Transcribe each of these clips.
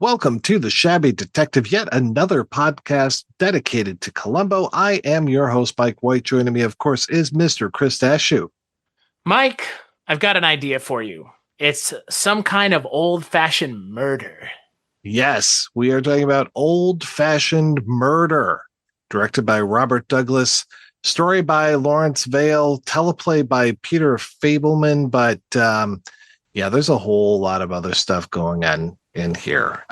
welcome to the Shabby Detective, yet another podcast dedicated to Columbo. I am your host, Mike White. Joining me, of course, is Mr. Chris Dashew. Mike, I've got an idea for you. It's some kind of old-fashioned murder. Yes, we are talking about Old-Fashioned Murder, directed by Robert Douglas, story by Lawrence Vale, teleplay by Peter Fableman, but there's a whole lot of other stuff going on in here.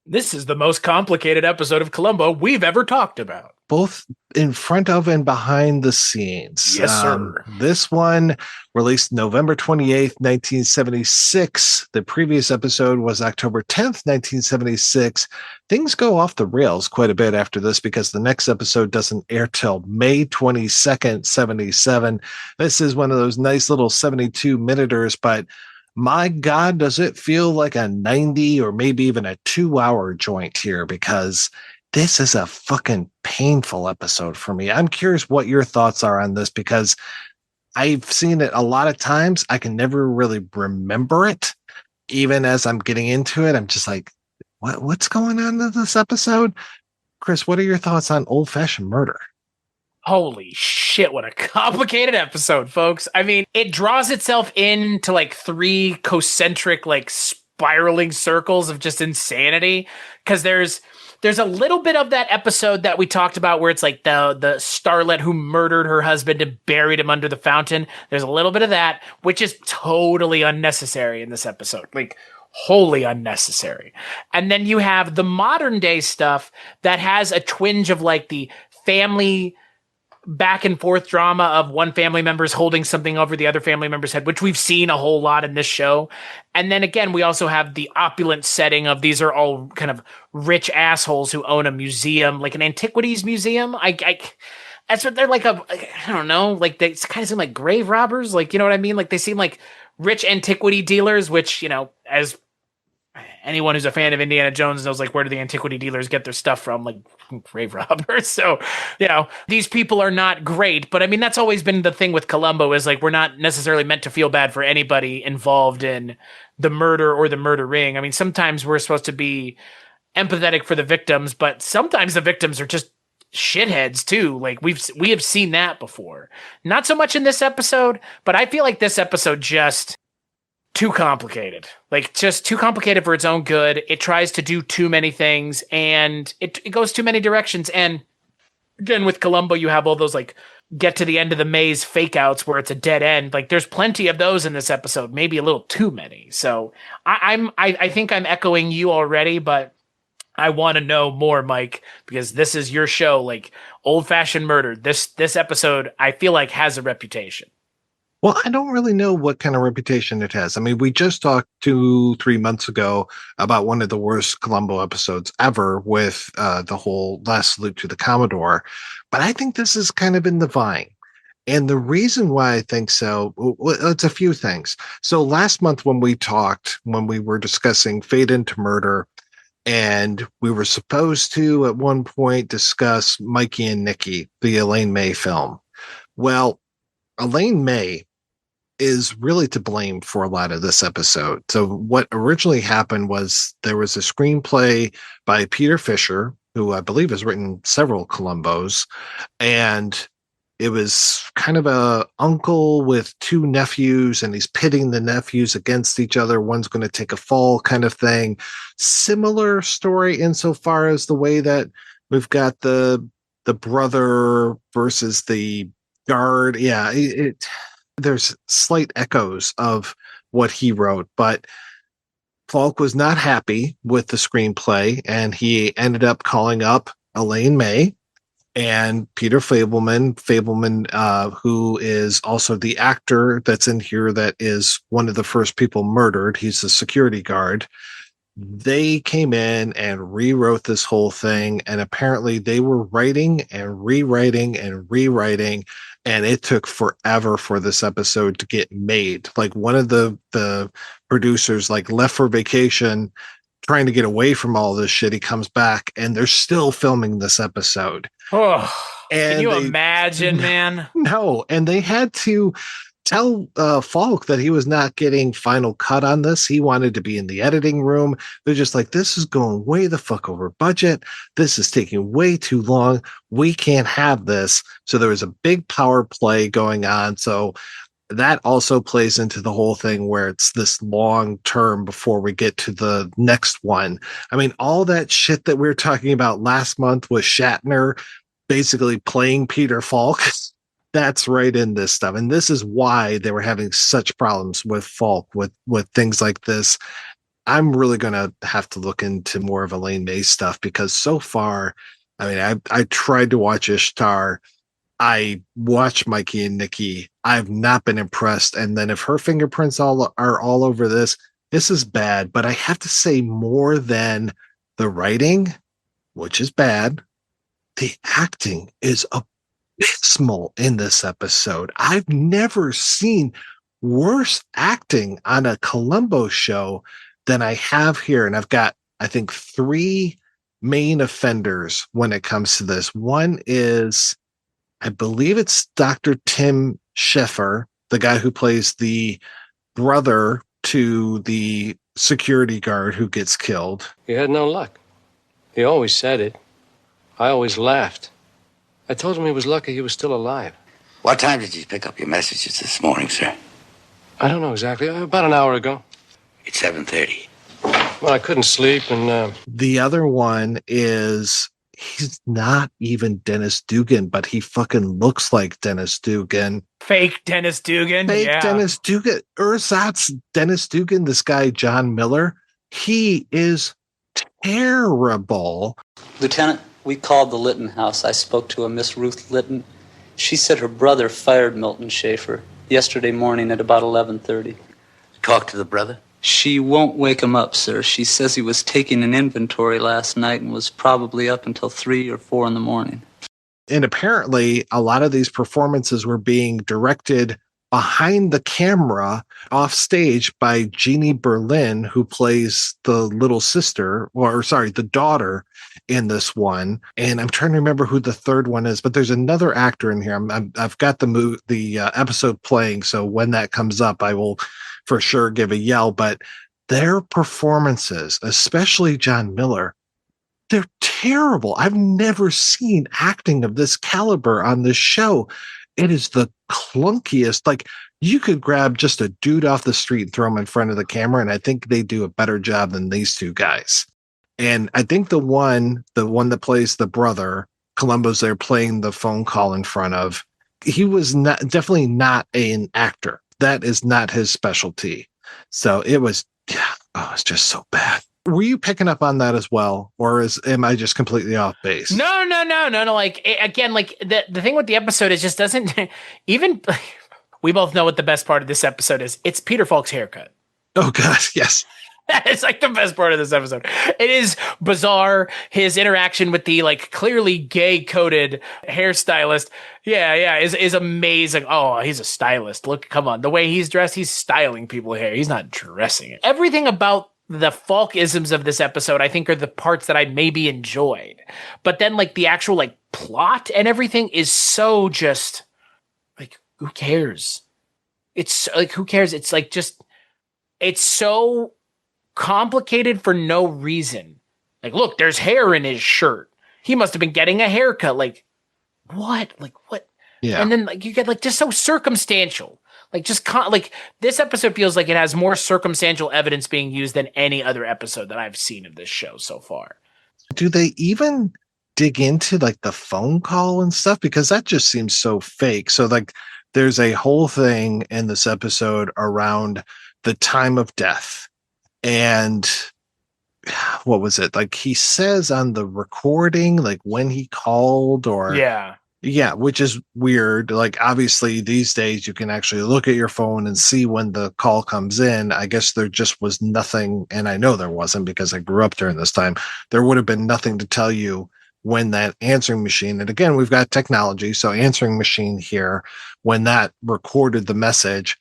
This is the most complicated episode of Columbo we've ever talked about. Both in front of and behind the scenes. Yes, sir. This one released November 28th, 1976. The previous episode was October 10th, 1976. Things go off the rails quite a bit after this because the next episode doesn't air till May 22nd, 77. This is one of those nice little 72-minuters, but my God, does it feel like a 90 or maybe even a 2-hour joint here, because this is a fucking painful episode for me. I'm curious what your thoughts are on this, because I've seen it a lot of times. I can never really remember it. Even as I'm getting into it, I'm just like, what's going on in this episode? Chris, what are your thoughts on Old-Fashioned Murder? Holy shit, what a complicated episode, folks. I mean, it draws itself into like 3 concentric, like spiraling circles of just insanity. Because there's a little bit of that episode that we talked about where it's like the starlet who murdered her husband and buried him under the fountain. There's a little bit of that, which is totally unnecessary in this episode. Like, wholly unnecessary. And then you have the modern day stuff that has a twinge of like the family back and forth drama of one family member's holding something over the other family member's head, which we've seen a whole lot in this show. And then again, we also have the opulent setting of these are all kind of rich assholes who own a museum, like an antiquities museum. That's what they're like. I don't know, like they kind of seem like grave robbers. Like, you know what I mean? Like they seem like rich antiquity dealers, which, you know, as anyone who's a fan of Indiana Jones knows, like, where do the antiquity dealers get their stuff from? Like, grave robbers. So, you know, these people are not great. But I mean, that's always been the thing with Columbo, is like, we're not necessarily meant to feel bad for anybody involved in the murder or the murdering. I mean, sometimes we're supposed to be empathetic for the victims, but sometimes the victims are just shitheads too. Like we have seen that before. Not so much in this episode, but I feel like this episode just too complicated. Like, just too complicated for its own good. It tries to do too many things, and it goes too many directions. And again, with Columbo, you have all those like get to the end of the maze fake outs where it's a dead end. Like, there's plenty of those in this episode, maybe a little too many. So I think I'm echoing you already, but I want to know more, Mike, because this is your show. Like, Old-Fashioned Murder, this episode, I feel like, has a reputation. Well, I don't really know what kind of reputation it has. I mean, we just talked 2-3 months ago about one of the worst Columbo episodes ever with the whole Last Salute to the Commodore. But I think this is kind of in the vine. And the reason why I think so, it's a few things. So last month when we talked, when we were discussing Fade into Murder, and we were supposed to at one point discuss Mikey and Nicky, the Elaine May film. Well, Elaine May is really to blame for a lot of this episode. So what originally happened was there was a screenplay by Peter Fisher, who I believe has written several Columbos, and it was kind of a uncle with 2 nephews, and he's pitting the nephews against each other. One's going to take a fall kind of thing. Similar story insofar as the way that we've got the brother versus the guard. Yeah, there's slight echoes of what he wrote, but Falk was not happy with the screenplay, and he ended up calling up Elaine May and Peter Fableman, who is also the actor that's in here that is one of the first people murdered. He's the security guard. They came in and rewrote this whole thing, and apparently they were writing and rewriting and rewriting, and it took forever for this episode to get made. Like, one of the producers like left for vacation trying to get away from all this shit. He comes back and they're still filming this episode. Oh, and can you imagine, man? No, and they had to tell Falk that he was not getting final cut on this. He wanted to be in the editing room. They're just like, this is going way the fuck over budget. This is taking way too long. We can't have this. So there was a big power play going on. So that also plays into the whole thing where it's this long term before we get to the next one. I mean, all that shit that we were talking about last month with Shatner basically playing Peter Falk. That's right in this stuff. And this is why they were having such problems with Falk with things like this. I'm really going to have to look into more of Elaine May's stuff because so far, I mean, I tried to watch Ishtar. I watched Mikey and Nikki. I've not been impressed. And then if her fingerprints are all over this, this is bad. But I have to say more than the writing, which is bad, the acting is abysmal in this episode. I've never seen worse acting on a Columbo show than I have here. And I've got, I think, 3 main offenders when it comes to this. One is, I believe it's Dr. Tim Sheffer, the guy who plays the brother to the security guard who gets killed. He had no luck. He always said it. I always laughed. I told him he was lucky he was still alive. What time did you pick up your messages this morning, sir? I don't know exactly. About an hour ago. It's 7:30. Well, I couldn't sleep, and The other one is, he's not even Dennis Dugan, but he fucking looks like Dennis Dugan. Fake Dennis Dugan. Fake Dennis Dugan. Ersatz Dennis Dugan, this guy, John Miller. He is terrible. Lieutenant, we called the Lytton house. I spoke to a Miss Ruth Lytton. She said her brother fired Milton Schaefer yesterday morning at about 11:30. Talk to the brother? She won't wake him up, sir. She says he was taking an inventory last night and was probably up until 3 or 4 in the morning. And apparently a lot of these performances were being directed behind the camera off stage by Jeannie Berlin, who plays the little sister, or sorry, the daughter in this one. And I'm trying to remember who the third one is, but there's another actor in here. I've got the episode playing. So when that comes up, I will for sure give a yell, but their performances, especially John Miller, they're terrible. I've never seen acting of this caliber on this show. It is the clunkiest. Like, you could grab just a dude off the street and throw him in front of the camera, and I think they do a better job than these two guys. And I think the one that plays the brother, Columbo's there playing the phone call in front of, he was definitely not an actor. That is not his specialty. So it was, it's just so bad. Were you picking up on that as well, or am I just completely off base? No. Like, again, like the thing with the episode is just doesn't even. We both know what the best part of this episode is. It's Peter Falk's haircut. Oh God, yes. It's like the best part of this episode. It is bizarre. His interaction with the like clearly gay coded hairstylist. Yeah, is amazing. Oh, he's a stylist. Look, come on. The way he's dressed, he's styling people's hair. He's not dressing it. Everything about the Falkisms of this episode, I think, are the parts that I maybe enjoyed. But then like the actual like plot and everything is so just like, who cares? It's like, who cares? It's like just, it's so complicated for no reason. Like, look, there's hair in his shirt. He must have been getting a haircut. Like, what? Like, what? Yeah. And then like you get like just so circumstantial. Like, just like this episode feels like it has more circumstantial evidence being used than any other episode that I've seen of this show so far. Do they even dig into like the phone call and stuff? Because that just seems so fake. So like there's a whole thing in this episode around the time of death. And what was it? Like he says on the recording, like when he called or yeah, which is weird. Like obviously these days you can actually look at your phone and see when the call comes in. I guess there just was nothing. And I know there wasn't because I grew up during this time. There would have been nothing to tell you when that answering machine, and again, we've got technology. So answering machine here, when that recorded the message,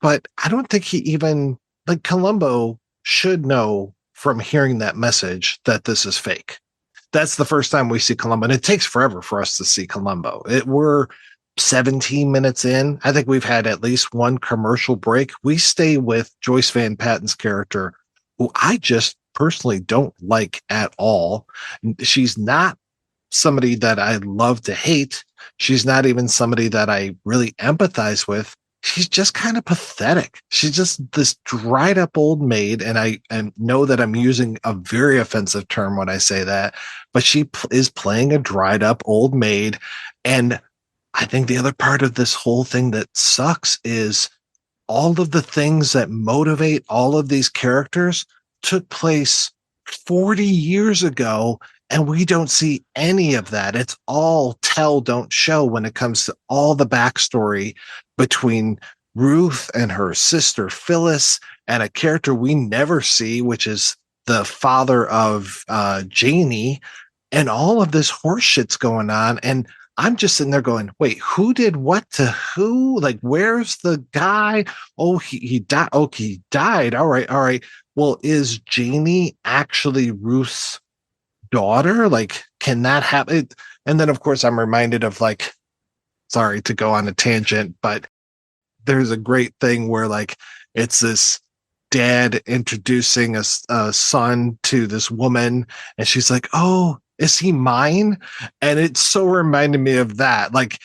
but I don't think he even, like Columbo should know from hearing that message that this is fake. That's the first time we see Columbo, and it takes forever for us to see Columbo. We're 17 minutes in, I think we've had at least one commercial break. We stay with Joyce Van Patten's character, who I just personally don't like at all. She's not somebody that I love to hate. She's not even somebody that I really empathize with. She's just kind of pathetic. She's just this dried up old maid. And I know that I'm using a very offensive term when I say that, but she is playing a dried up old maid. And I think the other part of this whole thing that sucks is all of the things that motivate all of these characters took place 40 years ago, and we don't see any of that. It's all tell, don't show when it comes to all the backstory between Ruth and her sister Phyllis and a character we never see, which is the father of Janie, and all of this horse shit's going on. And I'm just sitting there going, wait, who did what to who? Like, where's the guy? Oh, he died. Oh, he died. All right. Well, is Janie actually Ruth's daughter? Like, can that happen? And then, of course, I'm reminded of, like, sorry to go on a tangent, but there's a great thing where, like, it's this dad introducing a son to this woman, and she's like, oh, is he mine? And it so reminded me of that. Like,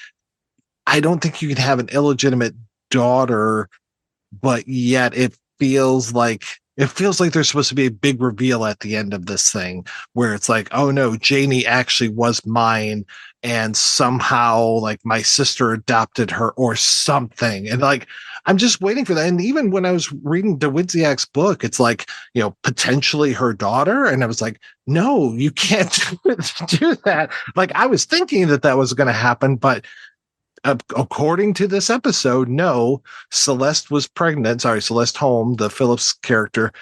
I don't think you can have an illegitimate daughter, but yet it feels like there's supposed to be a big reveal at the end of this thing where it's like, oh no, Janie actually was mine, and somehow like my sister adopted her or something. And like, I'm just waiting for that. And even when I was reading Dawidziak's book, it's like, potentially her daughter. And I was like, no, you can't do that. Like, I was thinking that was going to happen, but according to this episode, no, Celeste was pregnant. Sorry, Celeste Holm, the Phillips character,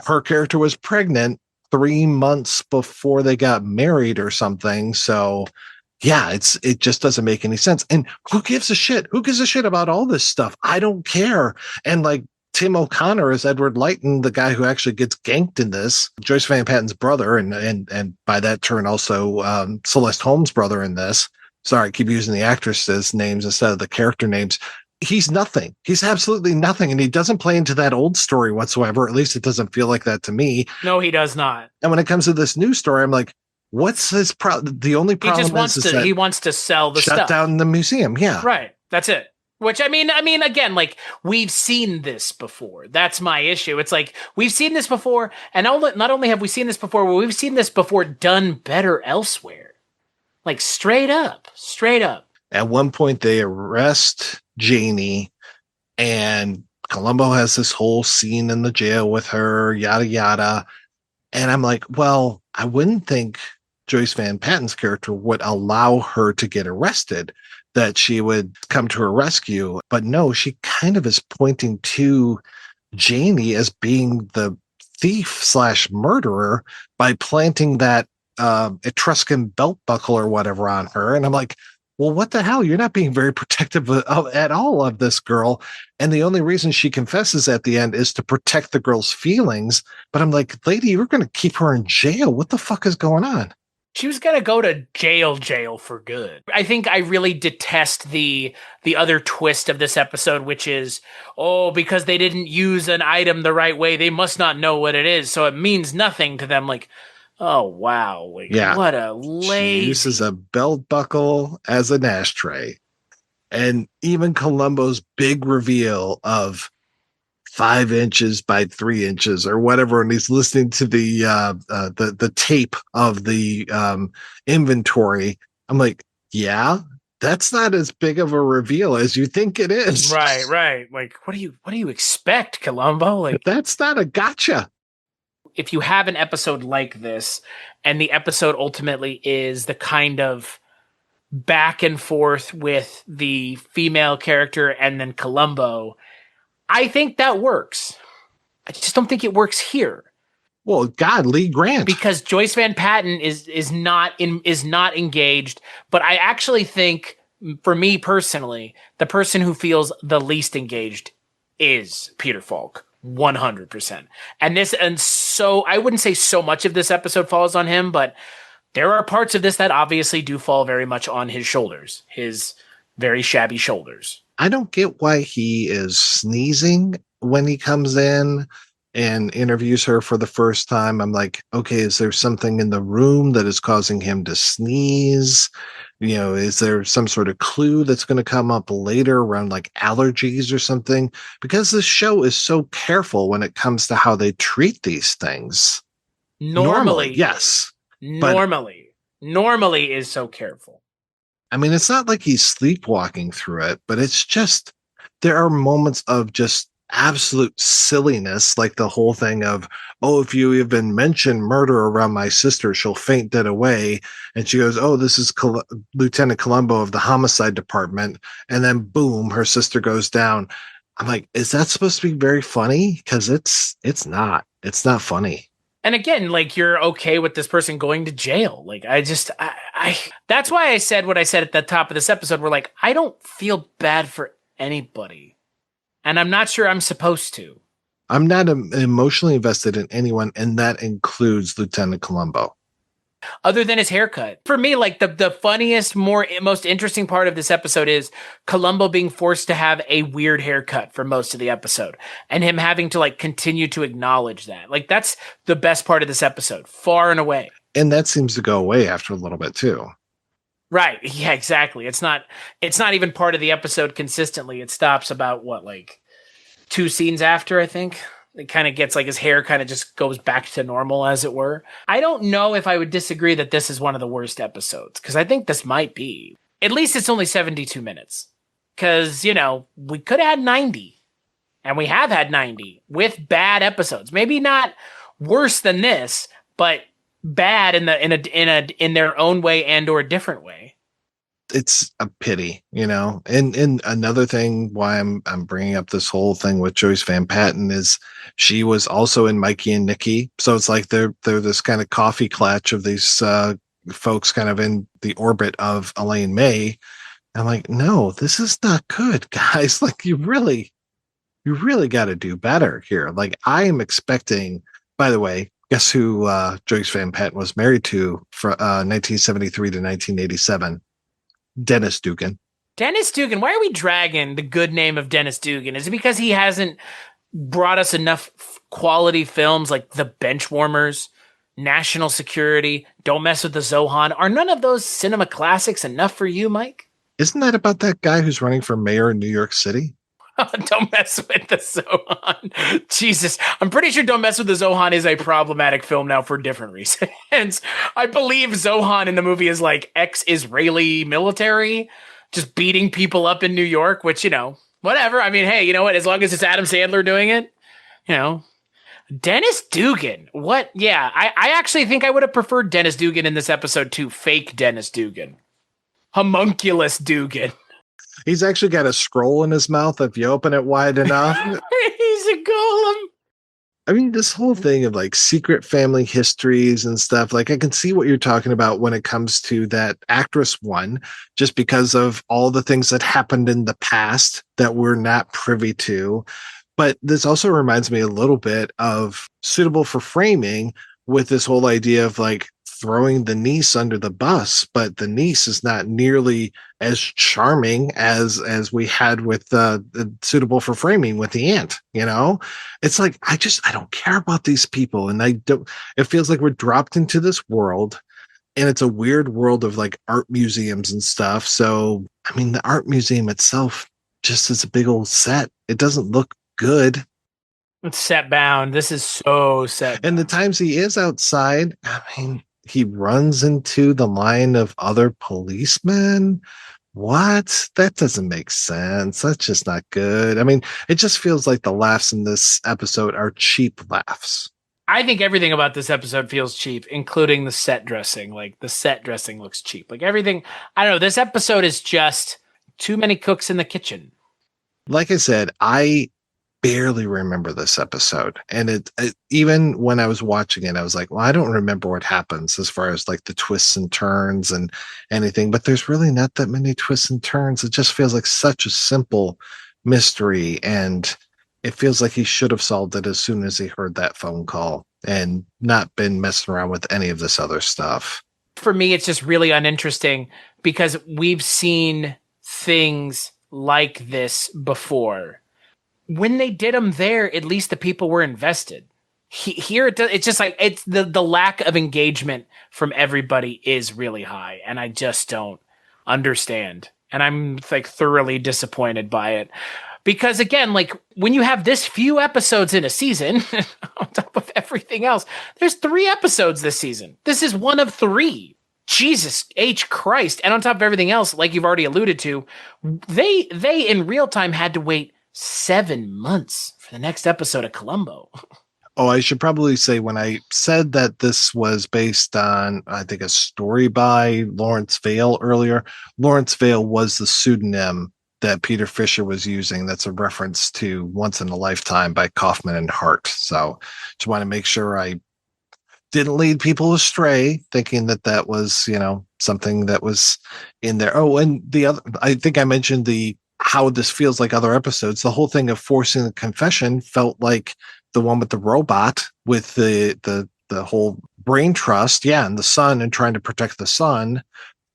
her character was pregnant 3 months before they got married or something. So yeah, it just doesn't make any sense. And who gives a shit? Who gives a shit about all this stuff? I don't care. And like, Tim O'Connor is Edward Lytton, the guy who actually gets ganked in this, Joyce Van Patten's brother, and by that turn also Celeste Holmes' brother in this. Sorry, I keep using the actresses' names instead of the character names. He's nothing. He's absolutely nothing. And he doesn't play into that old story whatsoever. At least it doesn't feel like that to me. No, he does not. And when it comes to this new story, I'm like, what's his problem? The only problem he wants to sell the shut stuff. down the museum. Yeah. Right. That's it. Which I mean, again, like, we've seen this before. That's my issue. It's like, we've seen this before, and not only have we seen this before, but we've seen this before done better elsewhere. Like, straight up. At one point, they arrest Janie, and Columbo has this whole scene in the jail with her, yada, yada. And I'm like, well, I wouldn't think Joyce Van Patten's character would allow her to get arrested, that she would come to her rescue. But no, she kind of is pointing to Janie as being the thief / murderer by planting that Etruscan belt buckle or whatever on her. And I'm like, well, what the hell? You're not being very protective at all of this girl. And the only reason she confesses at the end is to protect the girl's feelings. But I'm like, lady, you're going to keep her in jail. What the fuck is going on? She was going to go to jail for good. I think I really detest the other twist of this episode, which is, because they didn't use an item the right way, they must not know what it is. So it means nothing to them. Like, oh, wow. Like, yeah. What a lazy. She uses a belt buckle as an ashtray. And even Columbo's big reveal of 5 inches by 3 inches or whatever, and he's listening to the tape of the inventory. I'm like, yeah, that's not as big of a reveal as you think it is. Right. Like, what do you expect, Columbo? Like, that's not a gotcha. If you have an episode like this, and the episode ultimately is the kind of back and forth with the female character and then Columbo, I think that works. I just don't think it works here. Well, God, Lee Grant, because Joyce Van Patten is not engaged. But I actually think, for me personally, the person who feels the least engaged is Peter Falk, 100%. And so I wouldn't say so much of this episode falls on him, but there are parts of this that obviously do fall very much on his shoulders. His very shabby shoulders. I don't get why he is sneezing when he comes in and interviews her for the first time. I'm like, okay, is there something in the room that is causing him to sneeze? You know, is there some sort of clue that's going to come up later around like allergies or something? Because this show is so careful when it comes to how they treat these things. Normally, yes. Normally is so careful. I mean, it's not like he's sleepwalking through it, but it's just, there are moments of just absolute silliness, like the whole thing of, oh, if you even mention murder around my sister, she'll faint dead away. And she goes, oh, this is Lieutenant Columbo of the homicide department. And then boom, her sister goes down. I'm like, is that supposed to be very funny? Because it's not funny. And again, like, you're okay with this person going to jail. Like, I that's why I said what I said at the top of this episode. Where like, I don't feel bad for anybody. And I'm not sure I'm supposed to. I'm not emotionally invested in anyone, and that includes Lieutenant Columbo. Other than his haircut. For me, like, the funniest, most interesting part of this episode is Columbo being forced to have a weird haircut for most of the episode. And him having to, like, continue to acknowledge that. Like, that's the best part of this episode, far and away. And that seems to go away after a little bit, too. Right. Yeah, exactly. It's not even part of the episode consistently. It stops about what, like 2 scenes after, I think. It kind of gets like his hair kind of just goes back to normal, as it were. I don't know if I would disagree that this is one of the worst episodes, because I think this might be. At least it's only 72 minutes. Because, you know, we could have had 90. And we have had 90 with bad episodes. Maybe not worse than this, but bad in their own way and or a different way. It's a pity, you know. And another thing why I'm bringing up this whole thing with Joyce Van Patten is she was also in Mikey and Nikki, so it's like they're this kind of coffee clutch of these folks kind of in the orbit of Elaine May. I'm like, no, this is not good, guys. Like, you really got to do better here. Like, I am expecting. By the way, guess who Joyce Van Patten was married to from 1973 to 1987? Dennis Dugan. Dennis Dugan. Why are we dragging the good name of Dennis Dugan? Is it because he hasn't brought us enough quality films like The Benchwarmers, National Security, Don't Mess with the Zohan? Are none of those cinema classics enough for you, Mike? Isn't that about that guy who's running for mayor in New York City? Don't Mess with the Zohan. Jesus. I'm pretty sure Don't Mess with the Zohan is a problematic film now for different reasons. I believe Zohan in the movie is like ex-Israeli military just beating people up in New York, which, you know, whatever. I mean, hey, you know what? As long as it's Adam Sandler doing it, you know. Dennis Dugan. What? Yeah, I actually think I would have preferred Dennis Dugan in this episode to fake Dennis Dugan. Homunculus Dugan. He's actually got a scroll in his mouth if you open it wide enough. He's a golem. I mean, this whole thing of like secret family histories and stuff, like I can see what you're talking about when it comes to that actress one, just because of all the things that happened in the past that we're not privy to. But this also reminds me a little bit of Suitable for Framing, with this whole idea of like throwing the niece under the bus, but the niece is not nearly as charming as we had with the Suitable for Framing with the aunt. You know, it's like I don't care about these people, and it feels like we're dropped into this world, and it's a weird world of like art museums and stuff. So I mean, the art museum itself just is a big old set. It doesn't look good. It's set bound. This is so set bound. And the times he is outside, I mean, he runs into the line of other policemen. What? That doesn't make sense. That's just not good. I mean, it just feels like the laughs in this episode are cheap laughs. I think everything about this episode feels cheap, including the set dressing. Like, the set dressing looks cheap. Like, everything, I don't know. This episode is just too many cooks in the kitchen. Like I said, I barely remember this episode, and it even when I was watching it, I was like, well, I don't remember what happens as far as like the twists and turns and anything, but there's really not that many twists and turns. It just feels like such a simple mystery, and it feels like he should have solved it as soon as he heard that phone call and not been messing around with any of this other stuff. For me, it's just really uninteresting because we've seen things like this before. When they did them there, at least the people were invested. Here, it's just like it's the lack of engagement from everybody is really high, and I just don't understand. And I'm like thoroughly disappointed by it. Because again, like when you have this few episodes in a season, on top of everything else, there's 3 episodes this season. This is one of 3. Jesus H Christ. And on top of everything else, like you've already alluded to, they in real time had to wait 7 months for the next episode of Columbo. Oh, I should probably say when I said that this was based on, I think, a story by Lawrence Vale earlier, Lawrence Vale was the pseudonym that Peter Fisher was using. That's a reference to Once in a Lifetime by Kaufman and Hart. So just want to make sure I didn't lead people astray thinking that that was, something that was in there. Oh, and the other, I think I mentioned how this feels like other episodes. The whole thing of forcing the confession felt like the one with the robot with the whole brain trust. Yeah. And the son and trying to protect the son.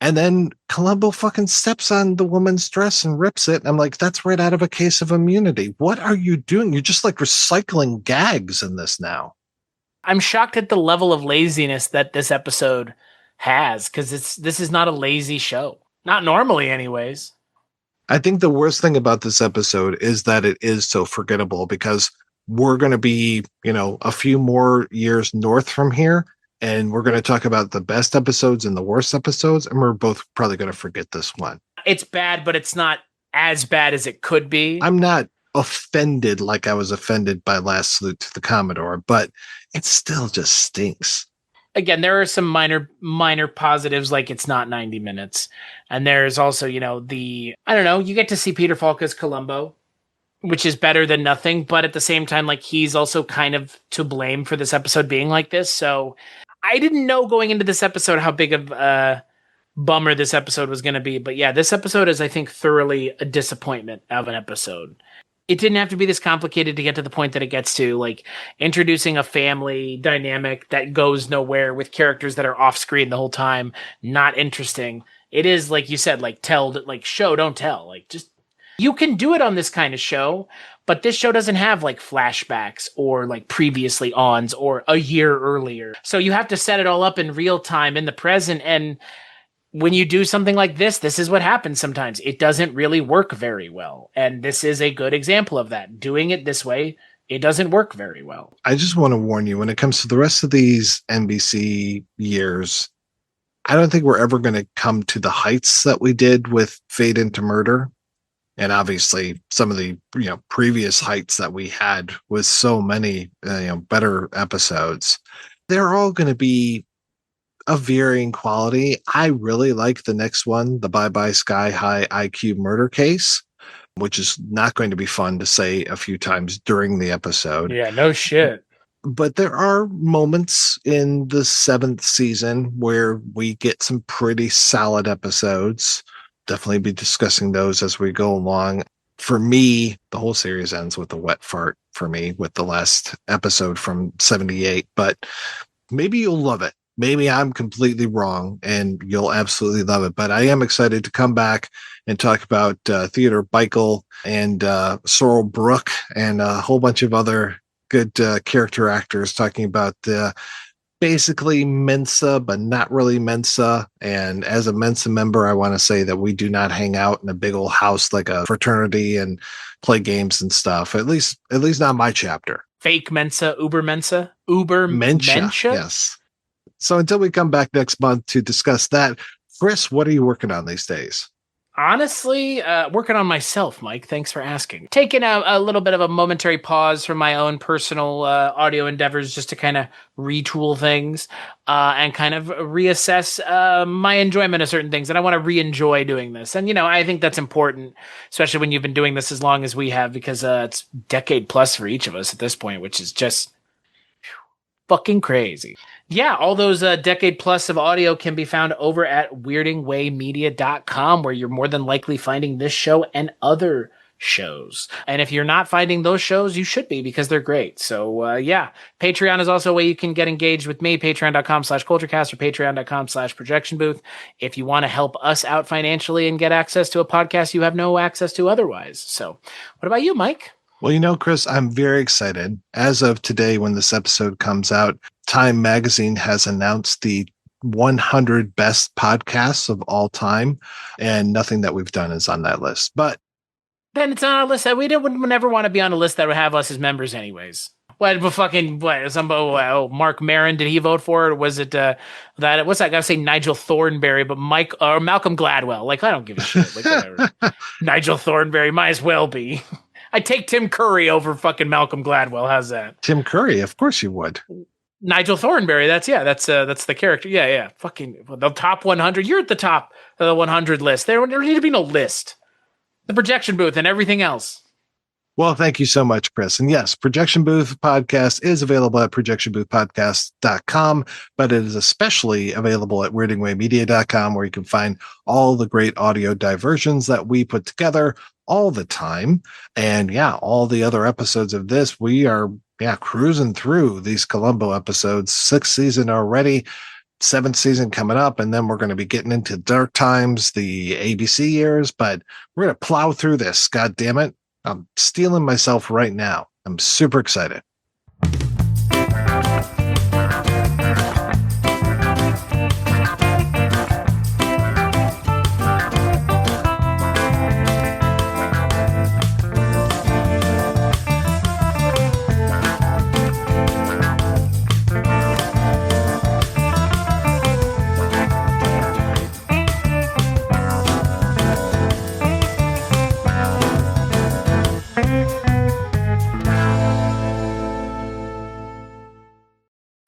And then Columbo fucking steps on the woman's dress and rips it. I'm like, that's right out of A Case of Immunity. What are you doing? You're just like recycling gags in this now. I'm shocked at the level of laziness that this episode has, because this is not a lazy show. Not normally, anyways. I think the worst thing about this episode is that it is so forgettable, because we're going to be, a few more years north from here, and we're going to talk about the best episodes and the worst episodes, and we're both probably going to forget this one. It's bad, but it's not as bad as it could be. I'm not offended like I was offended by Last Salute to the Commodore, but it still just stinks. Again, there are some minor positives, like it's not 90 minutes. And there's also, you get to see Peter Falk as Columbo, which is better than nothing. But at the same time, like, he's also kind of to blame for this episode being like this. So I didn't know going into this episode how big of a bummer this episode was going to be. But yeah, this episode is, I think, thoroughly a disappointment of an episode. It didn't have to be this complicated to get to the point that it gets to, like introducing a family dynamic that goes nowhere with characters that are off screen the whole time. Not interesting. It is, like you said, like show, don't tell. Like, just, you can do it on this kind of show, but this show doesn't have like flashbacks or like previously ons or a year earlier. So you have to set it all up in real time in the present. And when you do something like this is what happens sometimes. It doesn't really work very well. And this is a good example of that. Doing it this way, it doesn't work very well. I just want to warn you, when it comes to the rest of these NBC years, I don't think we're ever going to come to the heights that we did with Fade into Murder. And obviously some of the, previous heights that we had with so many, better episodes. They're all going to be of varying quality. I really like the next one, the Bye Bye Sky High IQ Murder Case, which is not going to be fun to say a few times during the episode. Yeah, no shit. But there are moments in the 7th season where we get some pretty solid episodes. Definitely be discussing those as we go along. For me, the whole series ends with a wet fart for me with the last episode from 78, but maybe you'll love it. Maybe I'm completely wrong and you'll absolutely love it. But I am excited to come back and talk about Theodore Beichel and Sorrel Brook and a whole bunch of other good character actors, talking about basically Mensa, but not really Mensa. And as a Mensa member, I want to say that we do not hang out in a big old house like a fraternity and play games and stuff. At least not my chapter. Fake Mensa, Uber Mensa, Uber Mensa. Yes. So until we come back next month to discuss that, Chris, what are you working on these days? Honestly, working on myself, Mike. Thanks for asking. Taking a little bit of a momentary pause from my own personal audio endeavors just to kind of retool things and kind of reassess my enjoyment of certain things. And I want to re-enjoy doing this. And, I think that's important, especially when you've been doing this as long as we have, because it's decade plus for each of us at this point, which is just fucking crazy. Yeah, all those decade plus of audio can be found over at weirdingwaymedia.com, where you're more than likely finding this show and other shows. And if you're not finding those shows, you should be, because they're great. So yeah, Patreon is also a way you can get engaged with me, patreon.com/culturecast or patreon.com/projection booth. If you want to help us out financially and get access to a podcast you have no access to otherwise. So what about you, Mike? Well, Chris, I'm very excited. As of today, when this episode comes out, Time Magazine has announced the 100 best podcasts of all time, and nothing that we've done is on that list. But then it's on our list that we would never want to be on a list that would have us as members anyways. Mark Maron, did he vote for it? Or was it what's that guy say? Nigel Thornberry, but Malcolm Gladwell. Like, I don't give a shit. Like, whatever. Nigel Thornberry might as well be. I take Tim Curry over fucking Malcolm Gladwell. How's that? Tim Curry, of course you would. Nigel Thornberry, that's the character. Yeah. Fucking the top 100. You're at the top of the 100 list. There need to be no list. The projection booth and everything else. Well, thank you so much, Chris. And yes, Projection Booth Podcast is available at projectionboothpodcast.com, but it is especially available at weirdingwaymedia.com, where you can find all the great audio diversions that we put together all the time. And yeah, all the other episodes of this, we are cruising through these Columbo episodes, 6th season already, 7th season coming up, and then we're going to be getting into Dark Times, the ABC years, but we're going to plow through this. God damn it. I'm stealing myself right now. I'm super excited.